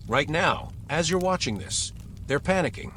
Right now, as you're watching this, they're panicking.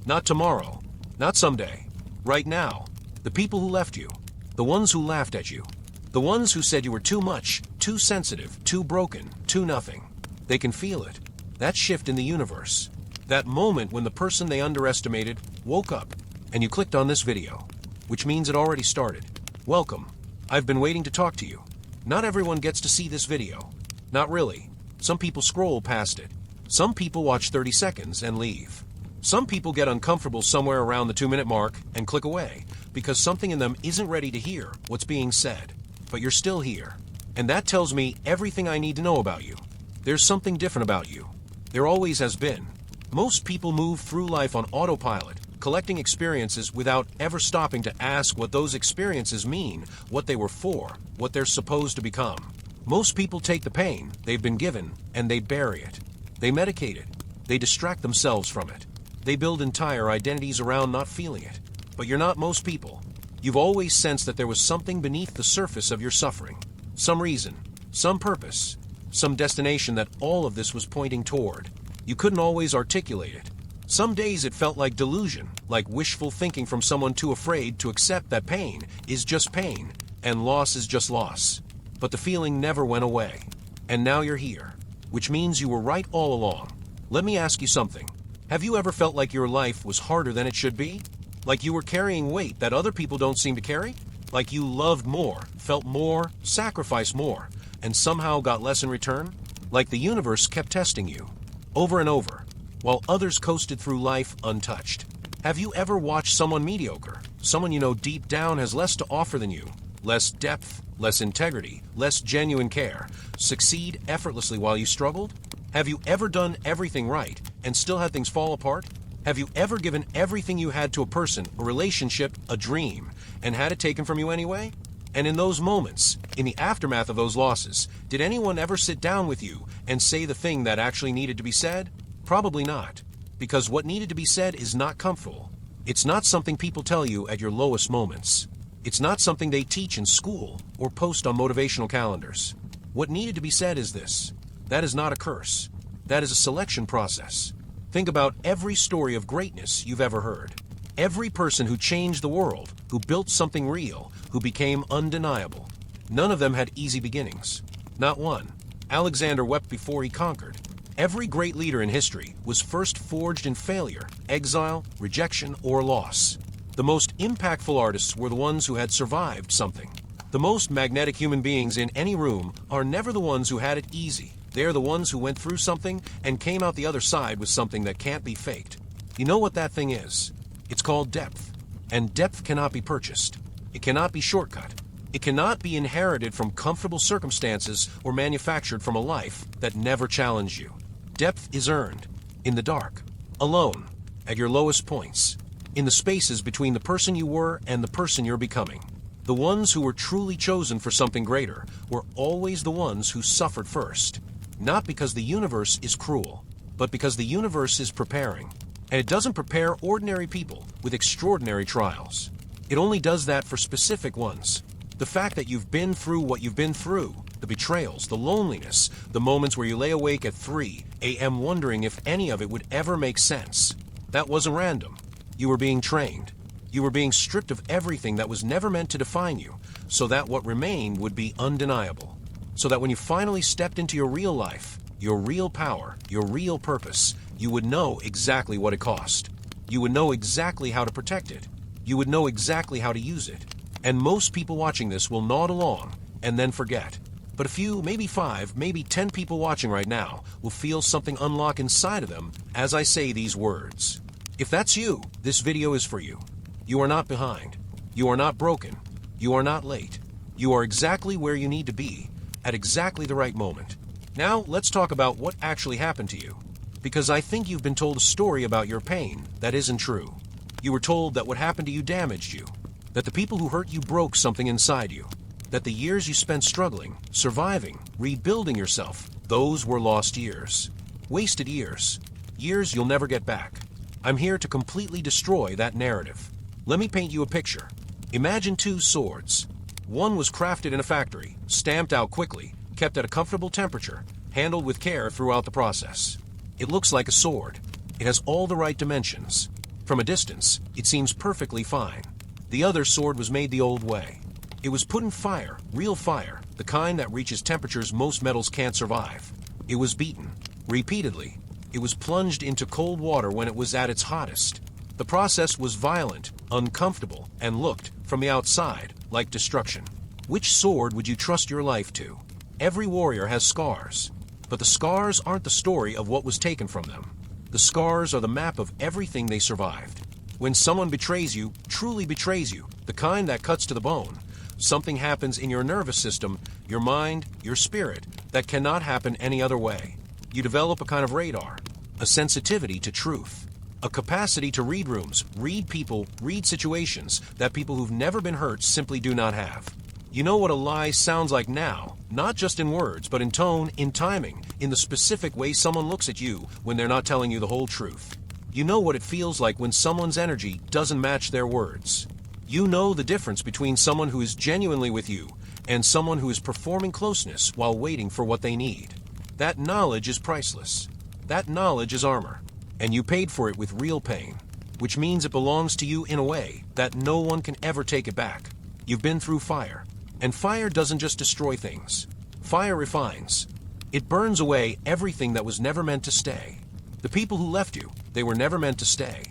Not tomorrow, not someday. Right now, the people who left you, the ones who laughed at you, the ones who said you were too much, too sensitive, too broken, too nothing. They can feel it. That shift in the universe. That moment when the person they underestimated woke up and you clicked on this video, which means it already started. Welcome. I've been waiting to talk to you. Not everyone gets to see this video. Not really. Some people scroll past it. Some people watch 30 seconds and leave. Some people get uncomfortable somewhere around the 2-minute mark and click away because something in them isn't ready to hear what's being said. But you're still here. And that tells me everything I need to know about you. There's something different about you. There always has been. Most people move through life on autopilot, collecting experiences without ever stopping to ask what those experiences mean, what they were for, what they're supposed to become. Most people take the pain they've been given and they bury it. They medicate it. They distract themselves from it. They build entire identities around not feeling it. But you're not most people. You've always sensed that there was something beneath the surface of your suffering. Some reason, some purpose, some destination that all of this was pointing toward. You couldn't always articulate it. Some days it felt like delusion, like wishful thinking from someone too afraid to accept that pain is just pain and loss is just loss. But the feeling never went away. And now you're here, which means you were right all along. Let me ask you something. Have you ever felt like your life was harder than it should be? Like you were carrying weight that other people don't seem to carry? Like you loved more, felt more, sacrificed more, and somehow got less in return? Like the universe kept testing you, over and over, while others coasted through life untouched. Have you ever watched someone mediocre, someone you know deep down has less to offer than you, less depth, less integrity, less genuine care, succeed effortlessly while you struggled? Have you ever done everything right and still had things fall apart? Have you ever given everything you had to a person, a relationship, a dream, and had it taken from you anyway? And in those moments, in the aftermath of those losses, did anyone ever sit down with you and say the thing that actually needed to be said? Probably not. Because what needed to be said is not comfortable. It's not something people tell you at your lowest moments. It's not something they teach in school or post on motivational calendars. What needed to be said is this. That is not a curse. That is a selection process. Think about every story of greatness you've ever heard. Every person who changed the world, who built something real, who became undeniable. None of them had easy beginnings. Not one. Alexander wept before he conquered. Every great leader in history was first forged in failure, exile, rejection, or loss. The most impactful artists were the ones who had survived something. The most magnetic human beings in any room are never the ones who had it easy. They're the ones who went through something and came out the other side with something that can't be faked. You know what that thing is? It's called depth. And depth cannot be purchased. It cannot be shortcut. It cannot be inherited from comfortable circumstances or manufactured from a life that never challenged you. Depth is earned, in the dark, alone, at your lowest points, in the spaces between the person you were and the person you're becoming. The ones who were truly chosen for something greater were always the ones who suffered first. Not because the universe is cruel, but because the universe is preparing. And it doesn't prepare ordinary people with extraordinary trials. It only does that for specific ones. The fact that you've been through what you've been through, the betrayals, the loneliness, the moments where you lay awake at 3 a.m. wondering if any of it would ever make sense. That wasn't random. You were being trained. You were being stripped of everything that was never meant to define you, so that what remained would be undeniable. So that when you finally stepped into your real life, your real power, your real purpose, you would know exactly what it cost. You would know exactly how to protect it. You would know exactly how to use it. And most people watching this will nod along and then forget. But a few, maybe 5, maybe 10 people watching right now will feel something unlock inside of them as I say these words. If that's you, this video is for you. You are not behind. You are not broken. You are not late. You are exactly where you need to be, at exactly the right moment. Now, let's talk about what actually happened to you. Because I think you've been told a story about your pain that isn't true. You were told that what happened to you damaged you, that the people who hurt you broke something inside you, that the years you spent struggling, surviving, rebuilding yourself, those were lost years. Wasted years. Years you'll never get back. I'm here to completely destroy that narrative. Let me paint you a picture. Imagine 2 swords. One was crafted in a factory, stamped out quickly, kept at a comfortable temperature, handled with care throughout the process. It looks like a sword. It has all the right dimensions. From a distance, it seems perfectly fine. The other sword was made the old way. It was put in fire, real fire, the kind that reaches temperatures most metals can't survive. It was beaten, repeatedly. It was plunged into cold water when it was at its hottest. The process was violent, uncomfortable, and looked, from the outside, like destruction. Which sword would you trust your life to? Every warrior has scars. But the scars aren't the story of what was taken from them. The scars are the map of everything they survived. When someone betrays you, truly betrays you, the kind that cuts to the bone, something happens in your nervous system, your mind, your spirit, that cannot happen any other way. You develop a kind of radar, a sensitivity to truth, a capacity to read rooms, read people, read situations that people who've never been hurt simply do not have. You know what a lie sounds like now, not just in words, but in tone, in timing, in the specific way someone looks at you when they're not telling you the whole truth. You know what it feels like when someone's energy doesn't match their words. You know the difference between someone who is genuinely with you and someone who is performing closeness while waiting for what they need. That knowledge is priceless. That knowledge is armor. And you paid for it with real pain, which means it belongs to you in a way that no one can ever take it back. You've been through fire. And fire doesn't just destroy things. Fire refines. It burns away everything that was never meant to stay. The people who left you, they were never meant to stay.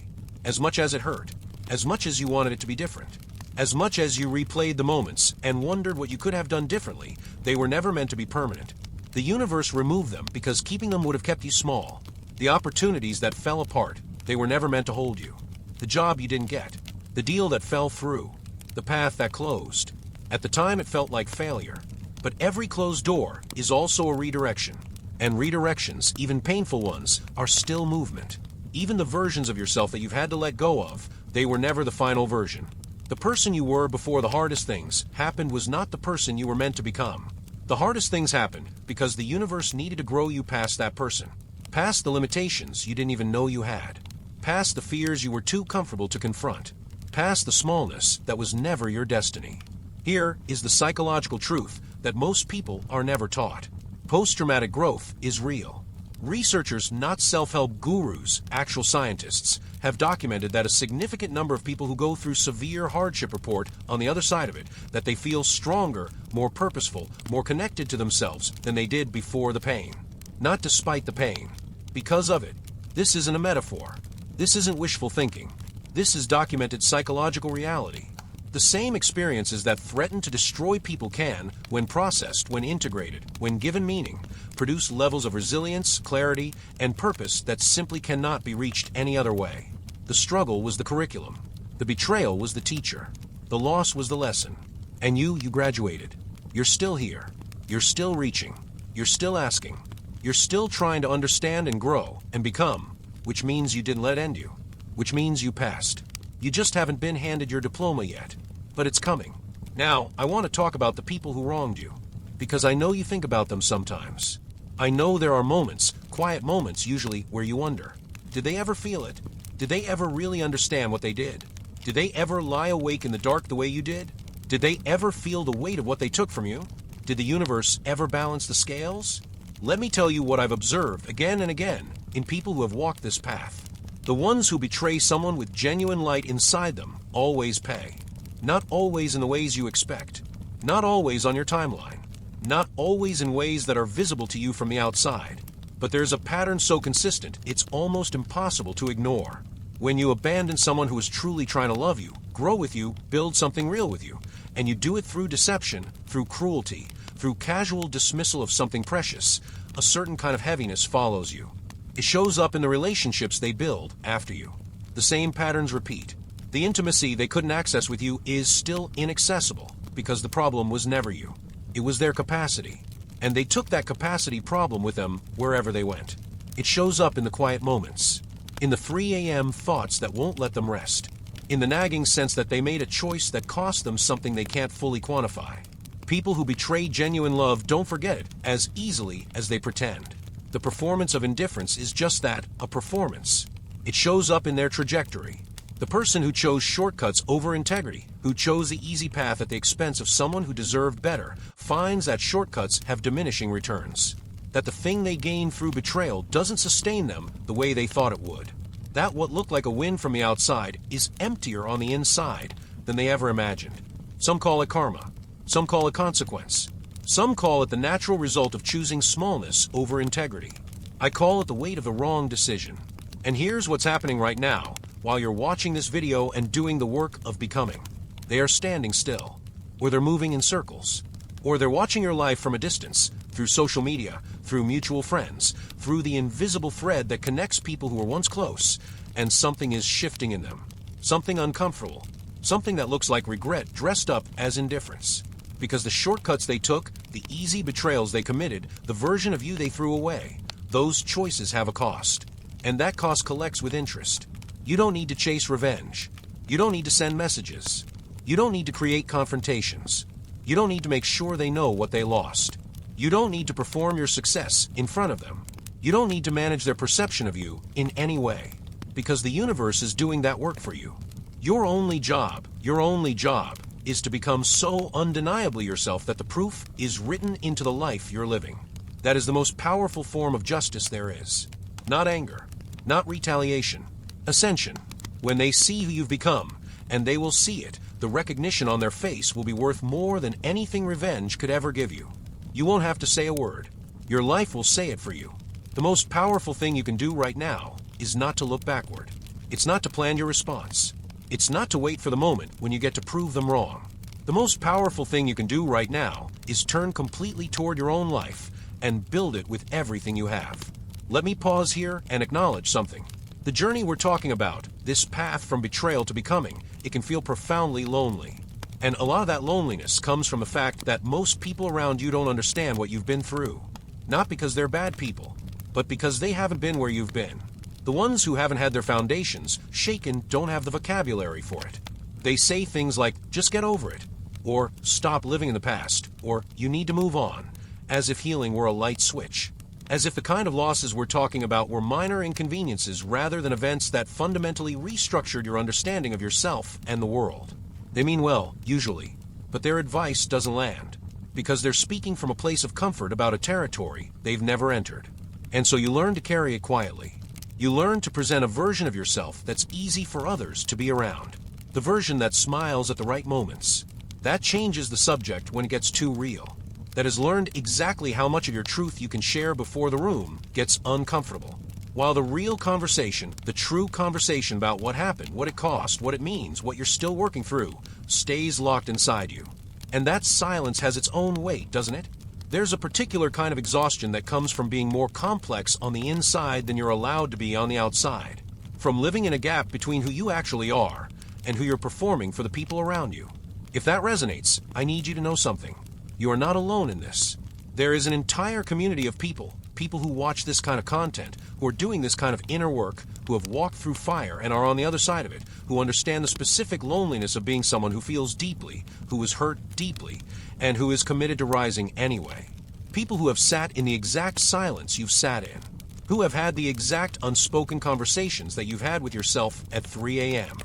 As much as it hurt, as much as you wanted it to be different, as much as you replayed the moments and wondered what you could have done differently, they were never meant to be permanent. The universe removed them because keeping them would have kept you small. The opportunities that fell apart, they were never meant to hold you. The job you didn't get, the deal that fell through, the path that closed. At the time it felt like failure. But every closed door is also a redirection. And redirections, even painful ones, are still movement. Even the versions of yourself that you've had to let go of, they were never the final version. The person you were before the hardest things happened was not the person you were meant to become. The hardest things happened because the universe needed to grow you past that person. Past the limitations you didn't even know you had. Past the fears you were too comfortable to confront. Past the smallness that was never your destiny. Here is the psychological truth that most people are never taught. Post-traumatic growth is real. Researchers, not self-help gurus, actual scientists, have documented that a significant number of people who go through severe hardship report on the other side of it, that they feel stronger, more purposeful, more connected to themselves than they did before the pain. Not despite the pain. Because of it. This isn't a metaphor. This isn't wishful thinking. This is documented psychological reality. The same experiences that threaten to destroy people can, when processed, when integrated, when given meaning, produce levels of resilience, clarity, and purpose that simply cannot be reached any other way. The struggle was the curriculum. The betrayal was the teacher. The loss was the lesson. And you graduated. You're still here. You're still reaching. You're still asking. You're still trying to understand and grow and become, which means you didn't let end you, which means you passed. You just haven't been handed your diploma yet, but it's coming. Now, I want to talk about the people who wronged you, because I know you think about them sometimes. I know there are moments, quiet moments usually, where you wonder, did they ever feel it? Did they ever really understand what they did? Did they ever lie awake in the dark the way you did? Did they ever feel the weight of what they took from you? Did the universe ever balance the scales? Let me tell you what I've observed again and again in people who have walked this path. The ones who betray someone with genuine light inside them always pay. Not always in the ways you expect. Not always on your timeline. Not always in ways that are visible to you from the outside. But there's a pattern so consistent, it's almost impossible to ignore. When you abandon someone who is truly trying to love you, grow with you, build something real with you, and you do it through deception, through cruelty, through casual dismissal of something precious, a certain kind of heaviness follows you. It shows up in the relationships they build after you. The same patterns repeat. The intimacy they couldn't access with you is still inaccessible because the problem was never you. It was their capacity. And they took that capacity problem with them wherever they went. It shows up in the quiet moments. In the 3 a.m. thoughts that won't let them rest. In the nagging sense that they made a choice that cost them something they can't fully quantify. People who betray genuine love don't forget it as easily as they pretend. The performance of indifference is just that, a performance. It shows up in their trajectory. The person who chose shortcuts over integrity, who chose the easy path at the expense of someone who deserved better, finds that shortcuts have diminishing returns. That the thing they gain through betrayal doesn't sustain them the way they thought it would. That what looked like a win from the outside is emptier on the inside than they ever imagined. Some call it karma. Some call it consequence. Some call it the natural result of choosing smallness over integrity. I call it the weight of the wrong decision. And here's what's happening right now while you're watching this video and doing the work of becoming. They are standing still, or they're moving in circles, or they're watching your life from a distance, through social media, through mutual friends, through the invisible thread that connects people who were once close, and something is shifting in them. Something uncomfortable. Something that looks like regret dressed up as indifference. Because the shortcuts they took, the easy betrayals they committed, the version of you they threw away, those choices have a cost. And that cost collects with interest. You don't need to chase revenge. You don't need to send messages. You don't need to create confrontations. You don't need to make sure they know what they lost. You don't need to perform your success in front of them. You don't need to manage their perception of you in any way. Because the universe is doing that work for you. Your only job is to become so undeniably yourself that the proof is written into the life you're living. That is the most powerful form of justice there is. Not anger, not retaliation, ascension. When they see who you've become, and they will see it, the recognition on their face will be worth more than anything revenge could ever give you. You won't have to say a word. Your life will say it for you. The most powerful thing you can do right now is not to look backward. It's not to plan your response. It's not to wait for the moment when you get to prove them wrong. The most powerful thing you can do right now is turn completely toward your own life and build it with everything you have. Let me pause here and acknowledge something. The journey we're talking about, this path from betrayal to becoming, it can feel profoundly lonely. And a lot of that loneliness comes from the fact that most people around you don't understand what you've been through. Not because they're bad people, but because they haven't been where you've been. The ones who haven't had their foundations shaken don't have the vocabulary for it. They say things like, just get over it, or stop living in the past, or you need to move on, as if healing were a light switch. As if the kind of losses we're talking about were minor inconveniences rather than events that fundamentally restructured your understanding of yourself and the world. They mean well, usually, but their advice doesn't land, because they're speaking from a place of comfort about a territory they've never entered. And so you learn to carry it quietly. You learn to present a version of yourself that's easy for others to be around. The version that smiles at the right moments. That changes the subject when it gets too real. That has learned exactly how much of your truth you can share before the room gets uncomfortable. While the real conversation, the true conversation about what happened, what it cost, what it means, what you're still working through, stays locked inside you. And that silence has its own weight, doesn't it? There's a particular kind of exhaustion that comes from being more complex on the inside than you're allowed to be on the outside. From living in a gap between who you actually are and who you're performing for the people around you. If that resonates, I need you to know something. You are not alone in this. There is an entire community of people who watch this kind of content, who are doing this kind of inner work, who have walked through fire and are on the other side of it, who understand the specific loneliness of being someone who feels deeply, who is hurt deeply, and who is committed to rising anyway. People who have sat in the exact silence you've sat in, who have had the exact unspoken conversations that you've had with yourself at 3 a.m.,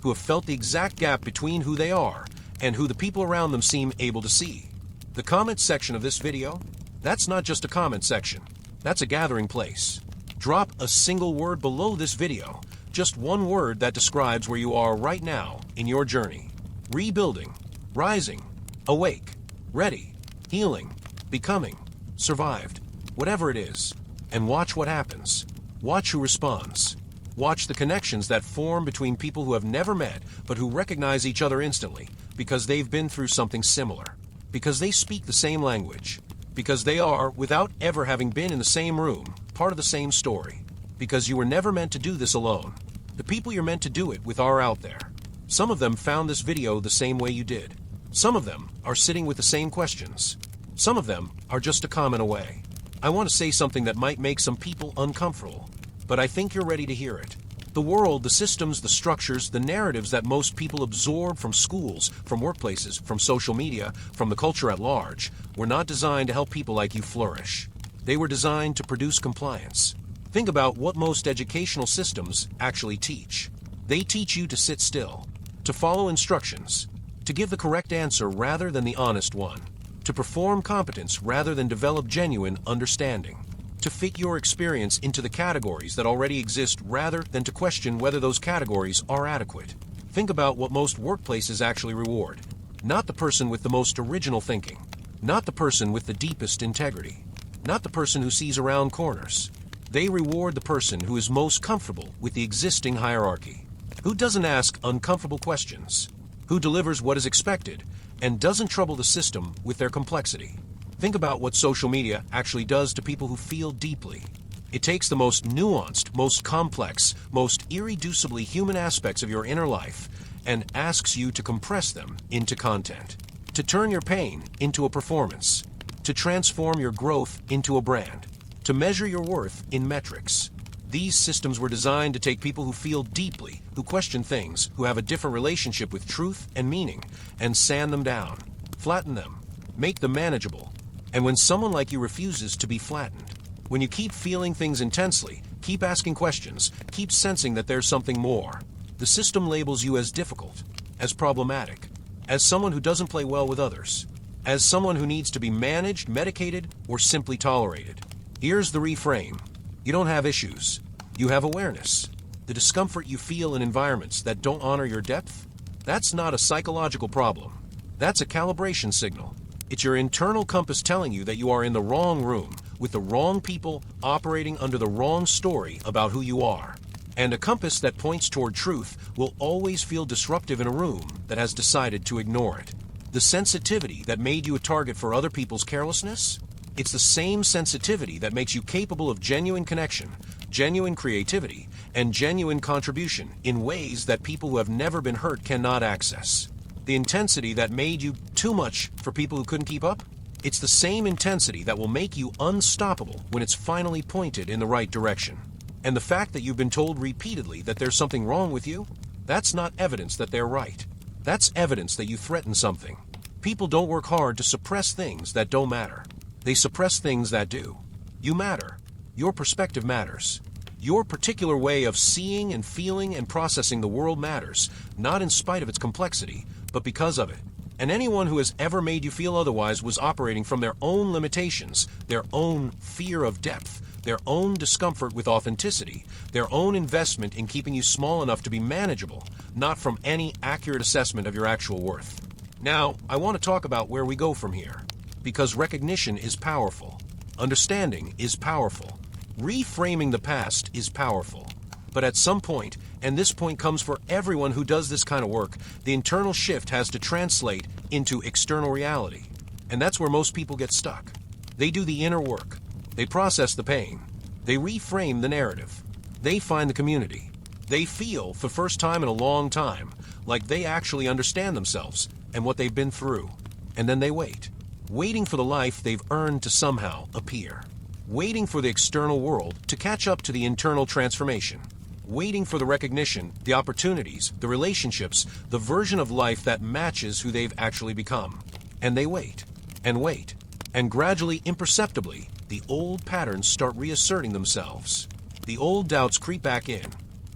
who have felt the exact gap between who they are and who the people around them seem able to see. The comment section of this video, that's not just a comment section. That's a gathering place. Drop a single word below this video, just one word that describes where you are right now in your journey. Rebuilding, rising, awake, ready, healing, becoming, survived, whatever it is. And watch what happens. Watch who responds. Watch the connections that form between people who have never met but who recognize each other instantly because they've been through something similar. Because they speak the same language. Because they are, without ever having been in the same room, part of the same story. Because you were never meant to do this alone. The people you're meant to do it with are out there. Some of them found this video the same way you did. Some of them are sitting with the same questions. Some of them are just a comment away. I want to say something that might make some people uncomfortable, but I think you're ready to hear it. The world, the systems, the structures, the narratives that most people absorb from schools, from workplaces, from social media, from the culture at large, were not designed to help people like you flourish. They were designed to produce compliance. Think about what most educational systems actually teach. They teach you to sit still, to follow instructions, to give the correct answer rather than the honest one. to perform competence rather than develop genuine understanding, to fit your experience into the categories that already exist rather than to question whether those categories are adequate. Think about what most workplaces actually reward. Not the person with the most original thinking, not the person with the deepest integrity, not the person who sees around corners. They reward the person who is most comfortable with the existing hierarchy, who doesn't ask uncomfortable questions, who delivers what is expected, and doesn't trouble the system with their complexity. Think about what social media actually does to people who feel deeply. It takes the most nuanced, most complex, most irreducibly human aspects of your inner life and asks you to compress them into content, to turn your pain into a performance, to transform your growth into a brand, to measure your worth in metrics. These systems were designed to take people who feel deeply, who question things, who have a different relationship with truth and meaning, and sand them down, flatten them, make them manageable. And when someone like you refuses to be flattened, when you keep feeling things intensely, keep asking questions, keep sensing that there's something more, the system labels you as difficult, as problematic, as someone who doesn't play well with others, as someone who needs to be managed, medicated, or simply tolerated. Here's the reframe. You don't have issues. You have awareness. The discomfort you feel in environments that don't honor your depth, that's not a psychological problem. That's a calibration signal. It's your internal compass telling you that you are in the wrong room, with the wrong people operating under the wrong story about who you are. And a compass that points toward truth will always feel disruptive in a room that has decided to ignore it. The sensitivity that made you a target for other people's carelessness? It's the same sensitivity that makes you capable of genuine connection, genuine creativity, and genuine contribution in ways that people who have never been hurt cannot access. The intensity that made you too much for people who couldn't keep up? It's the same intensity that will make you unstoppable when it's finally pointed in the right direction. And the fact that you've been told repeatedly that there's something wrong with you, that's not evidence that they're right. That's evidence that you threaten something. People don't work hard to suppress things that don't matter. They suppress things that do. You matter. Your perspective matters. Your particular way of seeing and feeling and processing the world matters, not in spite of its complexity, but because of it. And anyone who has ever made you feel otherwise was operating from their own limitations, their own fear of depth, their own discomfort with authenticity, their own investment in keeping you small enough to be manageable, not from any accurate assessment of your actual worth. Now, I want to talk about where we go from here. Because recognition is powerful. Understanding is powerful. Reframing the past is powerful. But at some point, and this point comes for everyone who does this kind of work, the internal shift has to translate into external reality. And that's where most people get stuck. They do the inner work. They process the pain. They reframe the narrative. They find the community. They feel, for the first time in a long time, like they actually understand themselves and what they've been through. And then they wait. Waiting for the life they've earned to somehow appear. Waiting for the external world to catch up to the internal transformation. Waiting for the recognition, the opportunities, the relationships, the version of life that matches who they've actually become. And they wait, and wait, and gradually, imperceptibly, the old patterns start reasserting themselves. The old doubts creep back in.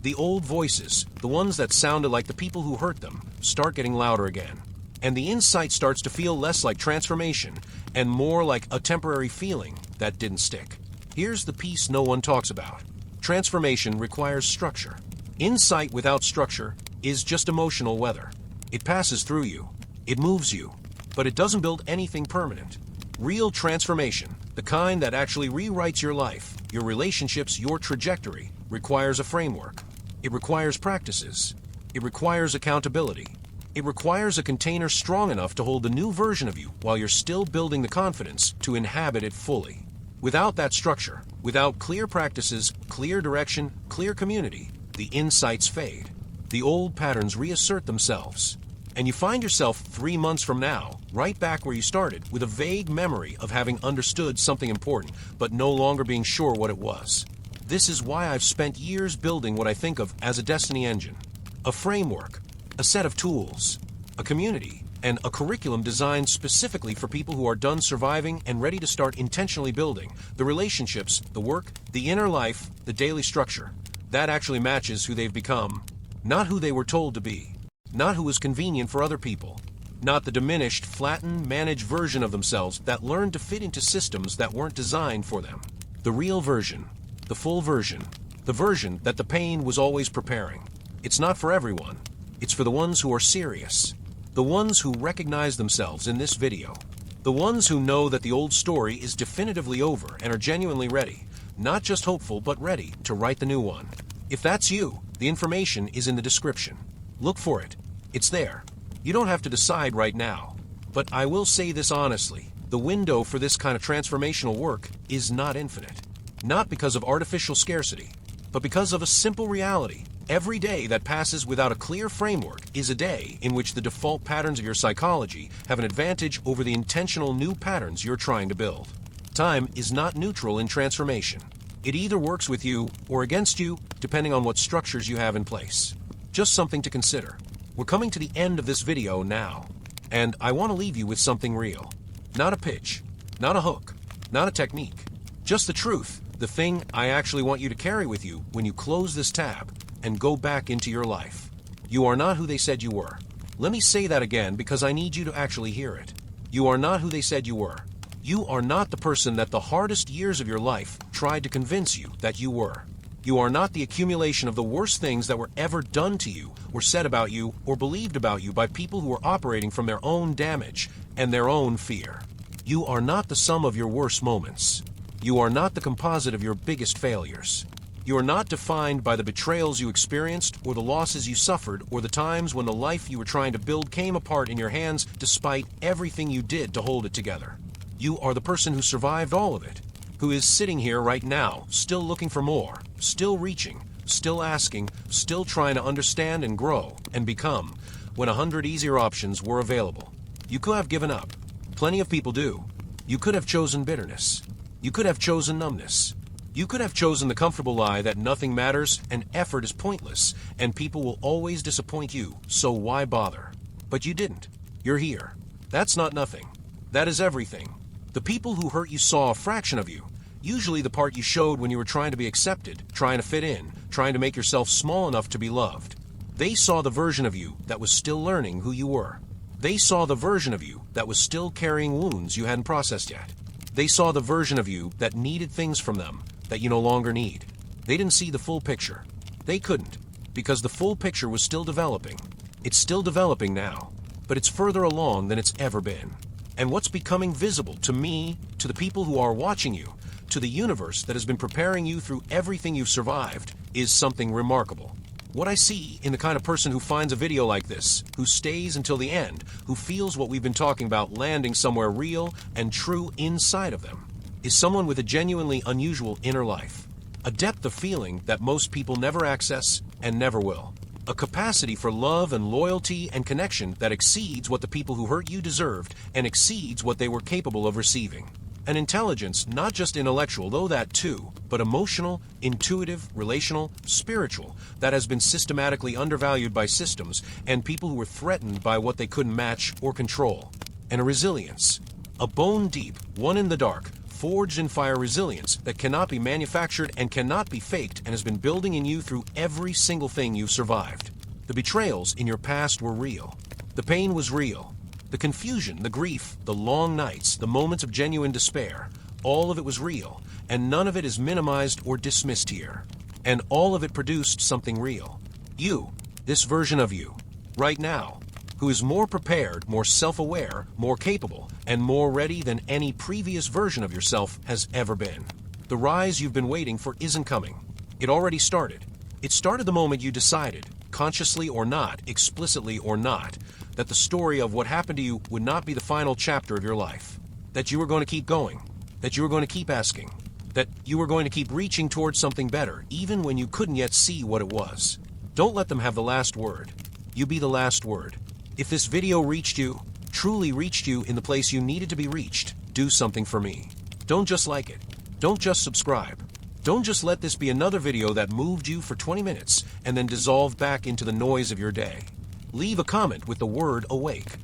The old voices, the ones that sounded like the people who hurt them, start getting louder again. And the insight starts to feel less like transformation and more like a temporary feeling that didn't stick. Here's the piece no one talks about. Transformation requires structure. Insight without structure is just emotional weather. It passes through you. It moves you. But it doesn't build anything permanent. Real transformation, the kind that actually rewrites your life, your relationships, your trajectory, requires a framework. It requires practices. It requires accountability. It requires a container strong enough to hold the new version of you while you're still building the confidence to inhabit it fully. Without that structure, without clear practices, clear direction, clear community, the insights fade. The old patterns reassert themselves. And you find yourself 3 months from now, right back where you started, with a vague memory of having understood something important, but no longer being sure what it was. This is why I've spent years building what I think of as a destiny engine. A framework, a set of tools, a community, and a curriculum designed specifically for people who are done surviving and ready to start intentionally building the relationships, the work, the inner life, the daily structure. That actually matches who they've become, not who they were told to be, not who was convenient for other people, not the diminished, flattened, managed version of themselves that learned to fit into systems that weren't designed for them. The real version, the full version, the version that the pain was always preparing. It's not for everyone. It's for the ones who are serious. The ones who recognize themselves in this video. The ones who know that the old story is definitively over and are genuinely ready, not just hopeful but ready to write the new one. If that's you, the information is in the description. Look for it. It's there. You don't have to decide right now. But I will say this honestly, the window for this kind of transformational work is not infinite. Not because of artificial scarcity, but because of a simple reality. Every day that passes without a clear framework is a day in which the default patterns of your psychology have an advantage over the intentional new patterns you're trying to build. Time is not neutral in transformation. It either works with you or against you, depending on what structures you have in place. Just something to consider. We're coming to the end of this video now, and I want to leave you with something real. Not a pitch, not a hook, not a technique. Just the truth, the thing I actually want you to carry with you when you close this tab and go back into your life. You are not who they said you were. Let me say that again because I need you to actually hear it. You are not who they said you were. You are not the person that the hardest years of your life tried to convince you that you were. You are not the accumulation of the worst things that were ever done to you, or said about you, or believed about you by people who are operating from their own damage and their own fear. You are not the sum of your worst moments. You are not the composite of your biggest failures. You are not defined by the betrayals you experienced, or the losses you suffered, or the times when the life you were trying to build came apart in your hands despite everything you did to hold it together. You are the person who survived all of it, who is sitting here right now, still looking for more, still reaching, still asking, still trying to understand and grow and become, when 100 easier options were available. You could have given up. Plenty of people do. You could have chosen bitterness. You could have chosen numbness. You could have chosen the comfortable lie that nothing matters and effort is pointless and people will always disappoint you, so why bother? But you didn't. You're here. That's not nothing. That is everything. The people who hurt you saw a fraction of you, usually the part you showed when you were trying to be accepted, trying to fit in, trying to make yourself small enough to be loved. They saw the version of you that was still learning who you were. They saw the version of you that was still carrying wounds you hadn't processed yet. They saw the version of you that needed things from them that you no longer need. They didn't see the full picture. They couldn't, because the full picture was still developing. It's still developing now, but it's further along than it's ever been. And what's becoming visible to me, to the people who are watching you, to the universe that has been preparing you through everything you've survived, is something remarkable. What I see in the kind of person who finds a video like this, who stays until the end, who feels what we've been talking about landing somewhere real and true inside of them, is someone with a genuinely unusual inner life. A depth of feeling that most people never access and never will. A capacity for love and loyalty and connection that exceeds what the people who hurt you deserved and exceeds what they were capable of receiving. An intelligence not just intellectual, though that too, but emotional, intuitive, relational, spiritual, that has been systematically undervalued by systems and people who were threatened by what they couldn't match or control. And a resilience. A bone-deep, one-in-the-dark, forged-in-fire resilience that cannot be manufactured and cannot be faked and has been building in you through every single thing you've survived. The betrayals in your past were real. The pain was real. The confusion, the grief, the long nights, the moments of genuine despair, all of it was real, and none of it is minimized or dismissed here. And all of it produced something real. You, this version of you, right now, who is more prepared, more self-aware, more capable, and more ready than any previous version of yourself has ever been. The rise you've been waiting for isn't coming. It already started. It started the moment you decided, consciously or not, explicitly or not, that the story of what happened to you would not be the final chapter of your life. That you were going to keep going. That you were going to keep asking. That you were going to keep reaching towards something better, even when you couldn't yet see what it was. Don't let them have the last word. You be the last word. If this video reached you, truly reached you in the place you needed to be reached, do something for me. Don't just like it. Don't just subscribe. Don't just let this be another video that moved you for 20 minutes and then dissolved back into the noise of your day. Leave a comment with the word awake.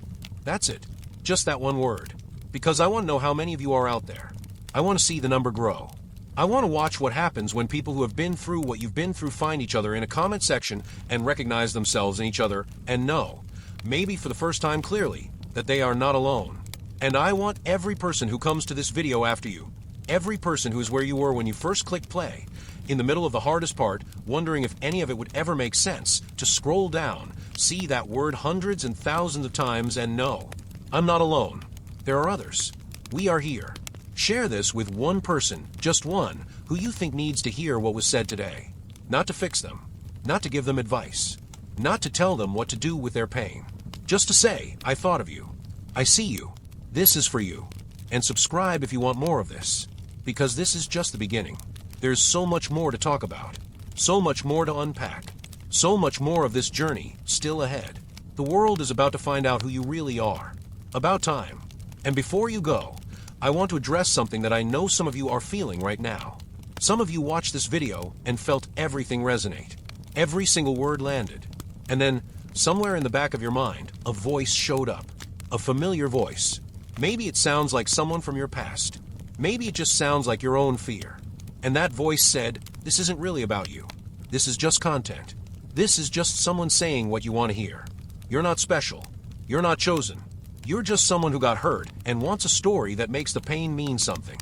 That's it. Just that one word. Because I want to know how many of you are out there. I want to see the number grow. I want to watch what happens when people who have been through what you've been through find each other in a comment section and recognize themselves in each other and know, maybe for the first time clearly, that they are not alone. And I want every person who comes to this video after you, every person who is where you were when you first clicked play, in the middle of the hardest part, wondering if any of it would ever make sense, to scroll down, see that word hundreds and thousands of times, and know, I'm not alone. There are others. We are here. Share this with one person, just one, who you think needs to hear what was said today. Not to fix them, not to give them advice, not to tell them what to do with their pain. Just to say, I thought of you. I see you. This is for you. And subscribe if you want more of this. Because this is just the beginning. There's so much more to talk about. So much more to unpack. So much more of this journey still ahead. The world is about to find out who you really are. About time. And before you go, I want to address something that I know some of you are feeling right now. Some of you watched this video and felt everything resonate. Every single word landed. And then, somewhere in the back of your mind, a voice showed up. A familiar voice. Maybe it sounds like someone from your past. Maybe it just sounds like your own fear. And that voice said, this isn't really about you. This is just content. This is just someone saying what you want to hear. You're not special. You're not chosen. You're just someone who got hurt and wants a story that makes the pain mean something.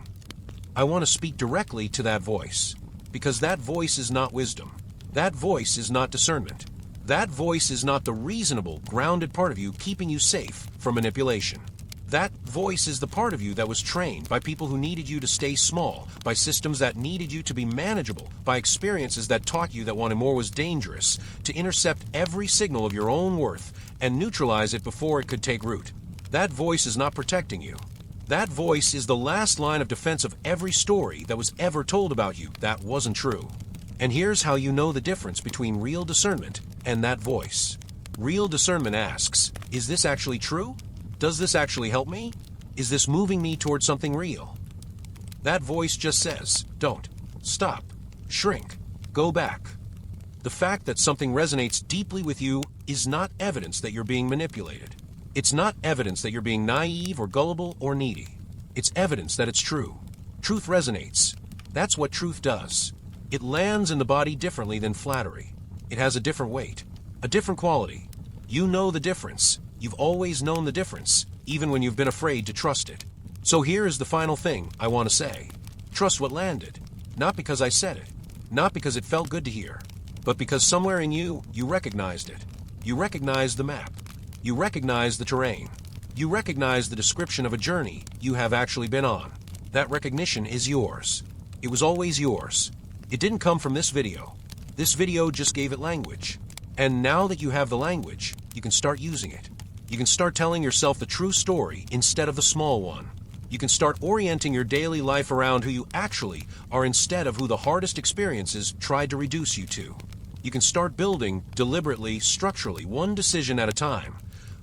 I want to speak directly to that voice. Because that voice is not wisdom. That voice is not discernment. That voice is not the reasonable, grounded part of you keeping you safe from manipulation. That voice is the part of you that was trained by people who needed you to stay small, by systems that needed you to be manageable, by experiences that taught you that wanting more was dangerous, to intercept every signal of your own worth and neutralize it before it could take root. That voice is not protecting you. That voice is the last line of defense of every story that was ever told about you that wasn't true. And here's how you know the difference between real discernment and that voice. Real discernment asks, is this actually true? Does this actually help me? Is this moving me towards something real? That voice just says, don't, stop, shrink, go back. The fact that something resonates deeply with you is not evidence that you're being manipulated. It's not evidence that you're being naive or gullible or needy. It's evidence that it's true. Truth resonates. That's what truth does. It lands in the body differently than flattery. It has a different weight, a different quality. You know the difference. You've always known the difference, even when you've been afraid to trust it. So here is the final thing I want to say. Trust what landed. Not because I said it. Not because it felt good to hear. But because somewhere in you, you recognized it. You recognized the map. You recognized the terrain. You recognized the description of a journey you have actually been on. That recognition is yours. It was always yours. It didn't come from this video. This video just gave it language. And now that you have the language, you can start using it. You can start telling yourself the true story instead of the small one. You can start orienting your daily life around who you actually are instead of who the hardest experiences tried to reduce you to. You can start building, deliberately, structurally, one decision at a time,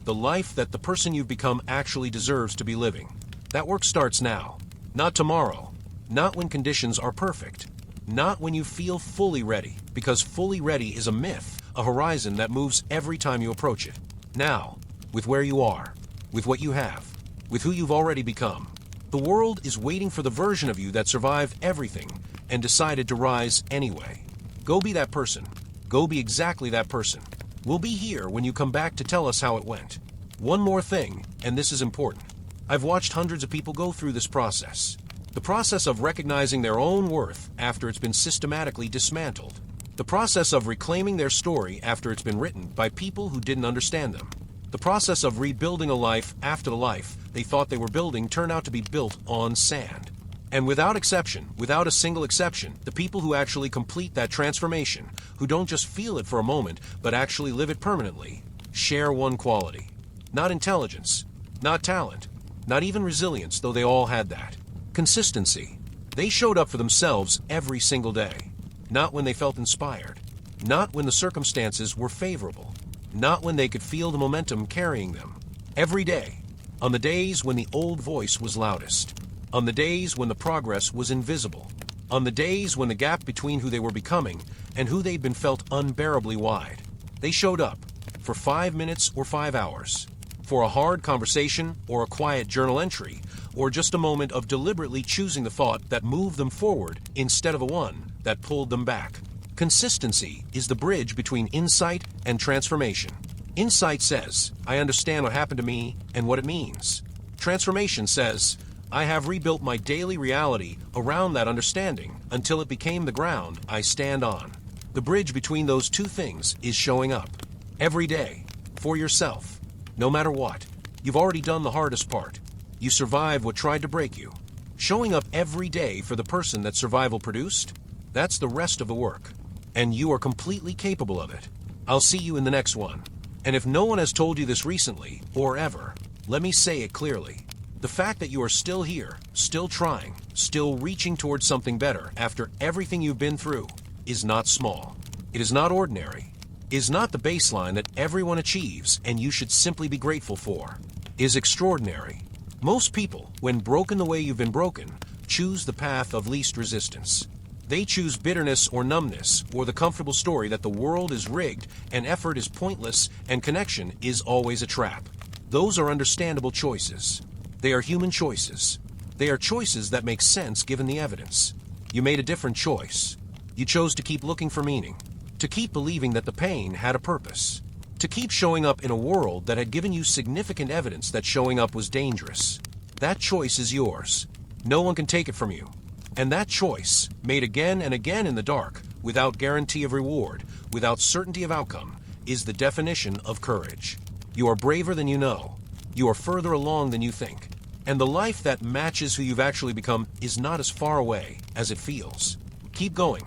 the life that the person you've become actually deserves to be living. That work starts now, not tomorrow, not when conditions are perfect, not when you feel fully ready, because fully ready is a myth, a horizon that moves every time you approach it. Now, with where you are, with what you have, with who you've already become. The world is waiting for the version of you that survived everything and decided to rise anyway. Go be that person. Go be exactly that person. We'll be here when you come back to tell us how it went. One more thing, and this is important. I've watched hundreds of people go through this process. The process of recognizing their own worth after it's been systematically dismantled. The process of reclaiming their story after it's been written by people who didn't understand them. The process of rebuilding a life after the life they thought they were building turned out to be built on sand. And without exception, without a single exception, the people who actually complete that transformation, who don't just feel it for a moment, but actually live it permanently, share one quality. Not intelligence, not talent, not even resilience, though they all had that. Consistency. They showed up for themselves every single day. Not when they felt inspired. Not when the circumstances were favorable. Not when they could feel the momentum carrying them. Every day. On the days when the old voice was loudest. On the days when the progress was invisible. On the days when the gap between who they were becoming and who they'd been felt unbearably wide. They showed up. For 5 minutes or 5 hours. For a hard conversation or a quiet journal entry. Or just a moment of deliberately choosing the thought that moved them forward instead of a one that pulled them back. Consistency is the bridge between insight and transformation. Insight says, I understand what happened to me and what it means. Transformation says, I have rebuilt my daily reality around that understanding until it became the ground I stand on. The bridge between those two things is showing up. Every day. For yourself. No matter what. You've already done the hardest part. You survived what tried to break you. Showing up every day for the person that survival produced, that's the rest of the work. And you are completely capable of it. I'll see you in the next one. And if no one has told you this recently, or ever, let me say it clearly. The fact that you are still here, still trying, still reaching towards something better after everything you've been through, is not small. It is not ordinary. It is not the baseline that everyone achieves and you should simply be grateful for. It is extraordinary. Most people, when broken the way you've been broken, choose the path of least resistance. They choose bitterness or numbness, or the comfortable story that the world is rigged and effort is pointless and connection is always a trap. Those are understandable choices. They are human choices. They are choices that make sense given the evidence. You made a different choice. You chose to keep looking for meaning, to keep believing that the pain had a purpose, to keep showing up in a world that had given you significant evidence that showing up was dangerous. That choice is yours. No one can take it from you. And that choice, made again and again in the dark, without guarantee of reward, without certainty of outcome, is the definition of courage. You are braver than you know. You are further along than you think. And the life that matches who you've actually become is not as far away as it feels. Keep going.